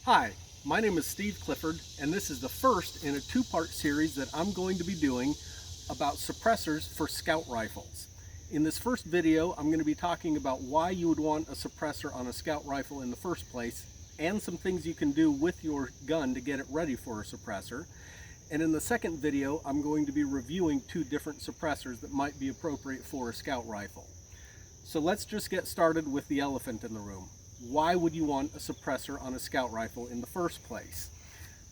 Hi, my name is Steve Clifford, and this is the first in a two-part series that I'm going to be doing about suppressors for scout rifles. In this first video, I'm going to be talking about why you would want a suppressor on a scout rifle in the first place, and some things you can do with your gun to get it ready for a suppressor. And in the second video, I'm going to be reviewing two different suppressors that might be appropriate for a scout rifle. So let's just get started with the elephant in the room. Why would you want a suppressor on a scout rifle in the first place?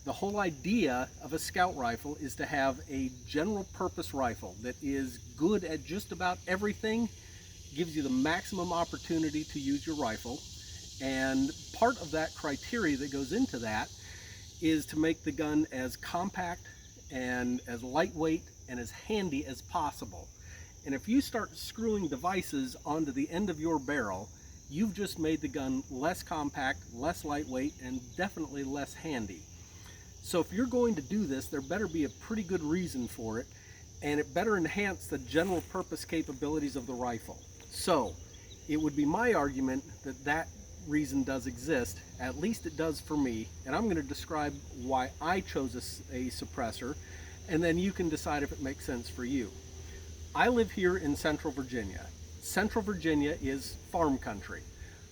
The whole idea of a scout rifle is to have a general purpose rifle that is good at just about everything, gives you the maximum opportunity to use your rifle, and part of that criteria that goes into that is to make the gun as compact and as lightweight and as handy as possible. And if you start screwing devices onto the end of your barrel, you've just made the gun less compact, less lightweight, and definitely less handy. So if you're going to do this, there better be a pretty good reason for it, and it better enhance the general purpose capabilities of the rifle. So it would be my argument that that reason does exist, at least it does for me, and I'm going to describe why I chose a suppressor, and then you can decide if it makes sense for you. I live here in Central Virginia. Central Virginia is farm country.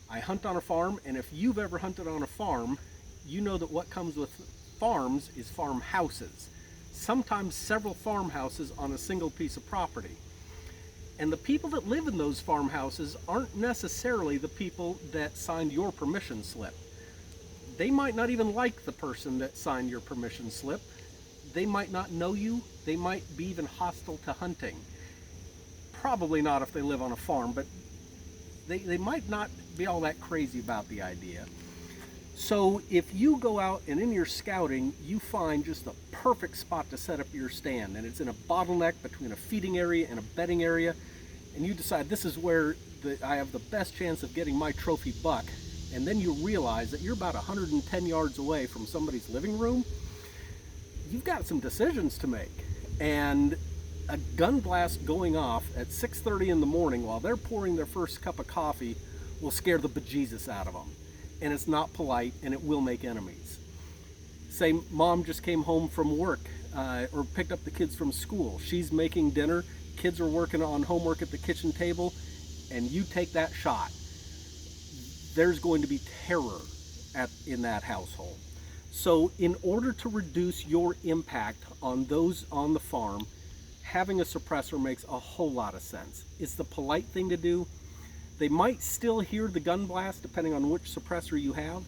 I hunt on a farm, and if you've ever hunted on a farm, you know that what comes with farms is farmhouses. Sometimes several farmhouses on a single piece of property. And the people that live in those farmhouses aren't necessarily the people that signed your permission slip. They might not even like the person that signed your permission slip. They might not know you. They might be even hostile to hunting. Probably not if they live on a farm, but they might not be all that crazy about the idea. So if you go out and in your scouting, you find just the perfect spot to set up your stand, and it's in a bottleneck between a feeding area and a bedding area, and you decide this is where I have the best chance of getting my trophy buck, and then you realize that you're about 110 yards away from somebody's living room, you've got some decisions to make. And a gun blast going off at 6:30 in the morning while they're pouring their first cup of coffee will scare the bejesus out of them. And it's not polite, and it will make enemies. Say mom just came home from work or picked up the kids from school. She's making dinner, kids are working on homework at the kitchen table, and you take that shot. There's going to be terror in that household. So in order to reduce your impact on those on the farm, having a suppressor makes a whole lot of sense. It's the polite thing to do. They might still hear the gun blast depending on which suppressor you have,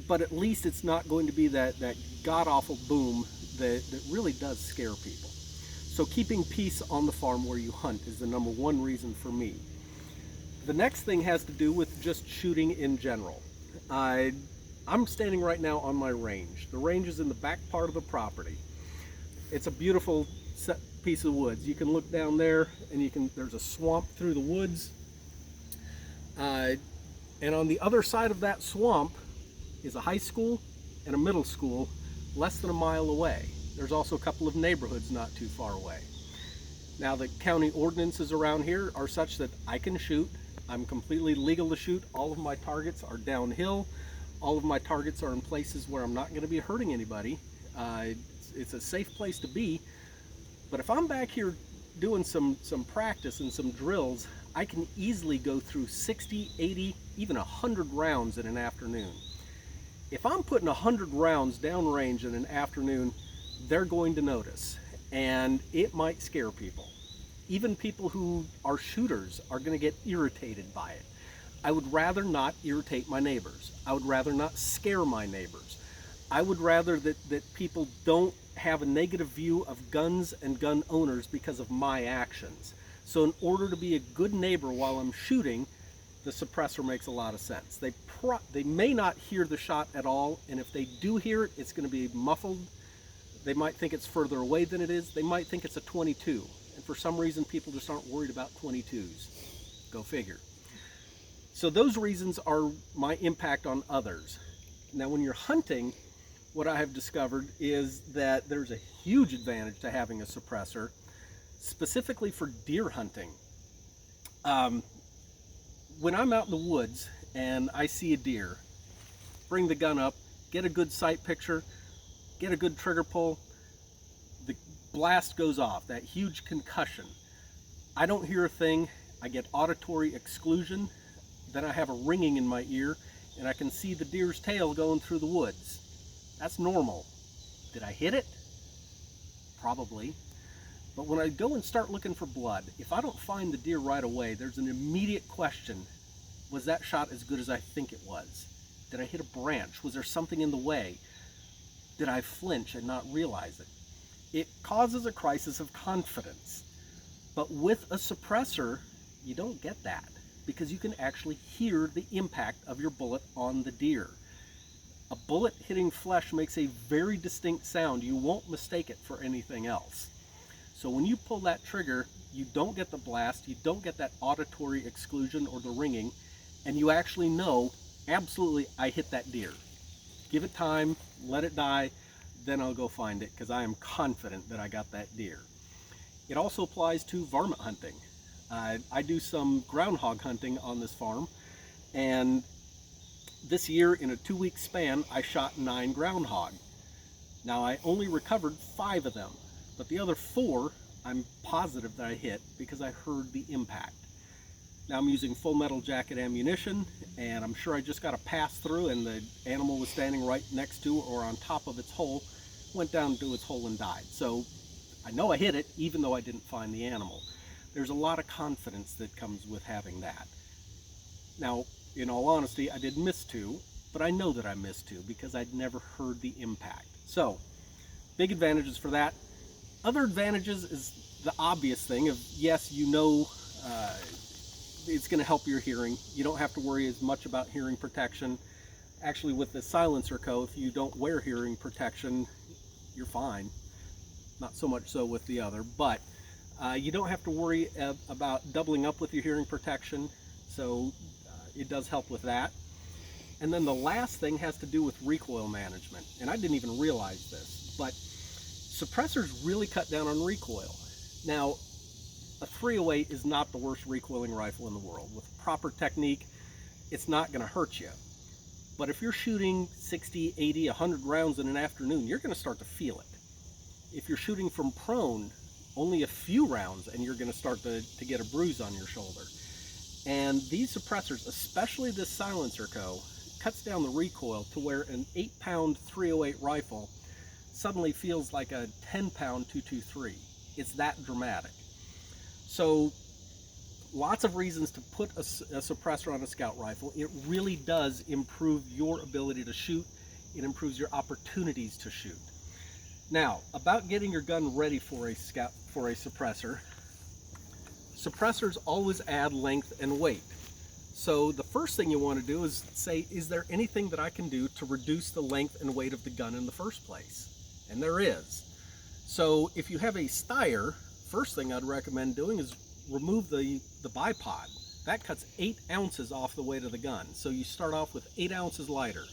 but at least it's not going to be that god-awful boom that really does scare people. So keeping peace on the farm where you hunt is the number one reason for me. The next thing has to do with just shooting in general. I'm standing right now on my range. The range is in the back part of the property. It's a beautiful piece of woods. You can look down there, and there's a swamp through the woods. And on the other side of that swamp is a high school and a middle school less than a mile away. There's also a couple of neighborhoods not too far away. Now the county ordinances around here are such that I can shoot. I'm completely legal to shoot. All of my targets are downhill. All of my targets are in places where I'm not going to be hurting anybody. It's a safe place to be. But if I'm back here doing some practice and some drills, I can easily go through 60, 80, even 100 rounds in an afternoon. If I'm putting 100 rounds downrange in an afternoon, they're going to notice, and it might scare people. Even people who are shooters are going to get irritated by it. I would rather not irritate my neighbors. I would rather not scare my neighbors. I would rather that people don't have a negative view of guns and gun owners because of my actions. So in order to be a good neighbor while I'm shooting, the suppressor makes a lot of sense. They may not hear the shot at all, and if they do hear it, it's going to be muffled. They might think it's further away than it is. They might think it's a 22, and for some reason people just aren't worried about 22s. Go figure. So those reasons are my impact on others. Now when you're hunting, what I have discovered is that there's a huge advantage to having a suppressor, specifically for deer hunting. When I'm out in the woods and I see a deer, bring the gun up, get a good sight picture, get a good trigger pull, the blast goes off, that huge concussion. I don't hear a thing, I get auditory exclusion, then I have a ringing in my ear, and I can see the deer's tail going through the woods. That's normal. Did I hit it? Probably. But when I go and start looking for blood, if I don't find the deer right away, there's an immediate question. Was that shot as good as I think it was? Did I hit a branch? Was there something in the way? Did I flinch and not realize it? It causes a crisis of confidence. But with a suppressor, you don't get that, because you can actually hear the impact of your bullet on the deer. A bullet hitting flesh makes a very distinct sound. You won't mistake it for anything else. So when you pull that trigger, you don't get the blast, you don't get that auditory exclusion or the ringing, and you actually know, absolutely, I hit that deer. Give it time, let it die, then I'll go find it, because I am confident that I got that deer. It also applies to varmint hunting. I do some groundhog hunting on this farm, and this year in a 2-week span I shot 9 groundhog. Now I only recovered 5 of them, but the other 4 I'm positive that I hit because I heard the impact. Now I'm using full metal jacket ammunition, and I'm sure I just got a pass through and the animal was standing right next to or on top of its hole, went down to its hole and died. So I know I hit it even though I didn't find the animal. There's a lot of confidence that comes with having that. Now, in all honesty, I did miss 2, but I know that I missed 2 because I'd never heard the impact. So, big advantages for that. Other advantages is the obvious thing of, yes, you know it's going to help your hearing. You don't have to worry as much about hearing protection. Actually, with the silencer co, if you don't wear hearing protection, you're fine. Not so much so with the other, but you don't have to worry about doubling up with your hearing protection, so it does help with that. And then the last thing has to do with recoil management, and I didn't even realize this, but suppressors really cut down on recoil. Now, a 308 is not the worst recoiling rifle in the world. With proper technique, it's not going to hurt you. But if you're shooting 60, 80, 100 rounds in an afternoon, you're going to start to feel it. If you're shooting from prone, only a few rounds and you're going to start to get a bruise on your shoulder. And these suppressors, especially this silencer co, cuts down the recoil to where an 8-pound 308 rifle suddenly feels like a 10-pound 223. It's that dramatic. So lots of reasons to put a suppressor on a scout rifle. It really does improve your ability to shoot. It improves your opportunities to shoot. Now, about getting your gun ready for a suppressor. Suppressors always add length and weight. So the first thing you want to do is say, is there anything that I can do to reduce the length and weight of the gun in the first place? And there is. So if you have a steyr, first thing I'd recommend doing is remove the bipod. That cuts 8 ounces off the weight of the gun. So you start off with 8 ounces lighter.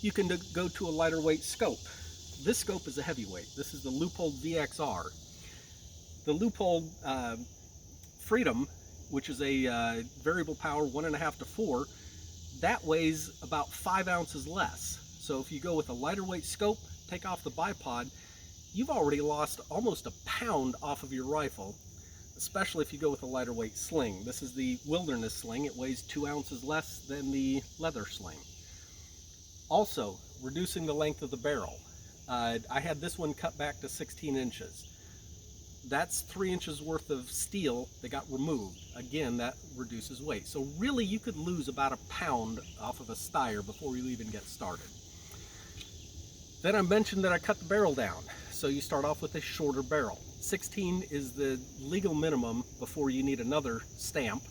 You can go to a lighter weight scope. This scope is a heavyweight. This is the Leupold VXR. The Leupold Freedom, which is a variable power 1.5 to 4, that weighs about 5 ounces less. So if you go with a lighter weight scope, take off the bipod, you've already lost almost a pound off of your rifle, especially if you go with a lighter weight sling. This is the Wilderness sling. It weighs 2 ounces less than the leather sling. Also, reducing the length of the barrel. I had this one cut back to 16 inches. That's 3 inches worth of steel that got removed. Again, that reduces weight. So really you could lose about a pound off of a steyr before you even get started. Then I mentioned that I cut the barrel down. So you start off with a shorter barrel. 16 is the legal minimum before you need another stamp.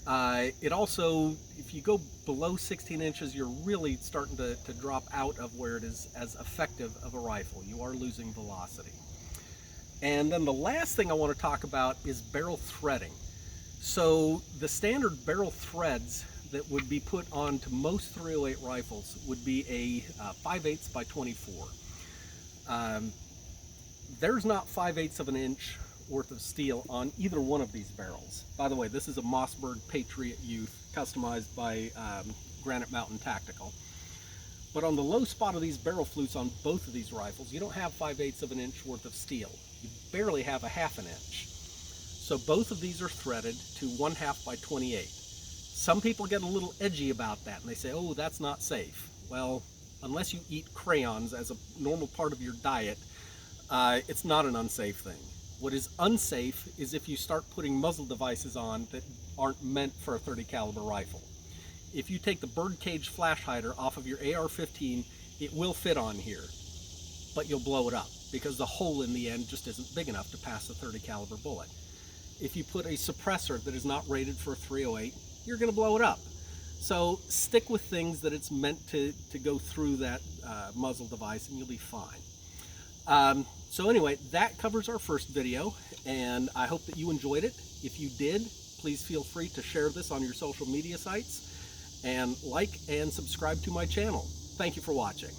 It also, if you go below 16 inches, you're really starting to drop out of where it is as effective of a rifle. You are losing velocity. And then the last thing I want to talk about is barrel threading. So the standard barrel threads that would be put onto most 308 rifles would be a 5/8 by 24. There's not 5/8 of an inch worth of steel on either one of these barrels. By the way, this is a Mossberg Patriot Youth customized by Granite Mountain Tactical. But on the low spot of these barrel flutes on both of these rifles, you don't have 5/8 of an inch worth of steel. You barely have a 1/2 inch. So both of these are threaded to 1/2 by 28. Some people get a little edgy about that and they say, oh, that's not safe. Well, unless you eat crayons as a normal part of your diet, it's not an unsafe thing. What is unsafe is if you start putting muzzle devices on that aren't meant for a .30 caliber rifle. If you take the birdcage flash hider off of your AR-15, it will fit on here, but you'll blow it up because the hole in the end just isn't big enough to pass a .30 caliber bullet. If you put a suppressor that is not rated for a .308, you're going to blow it up. So stick with things that it's meant to go through that muzzle device and you'll be fine. So anyway, that covers our first video, and I hope that you enjoyed it. If you did, please feel free to share this on your social media sites, and like and subscribe to my channel. Thank you for watching.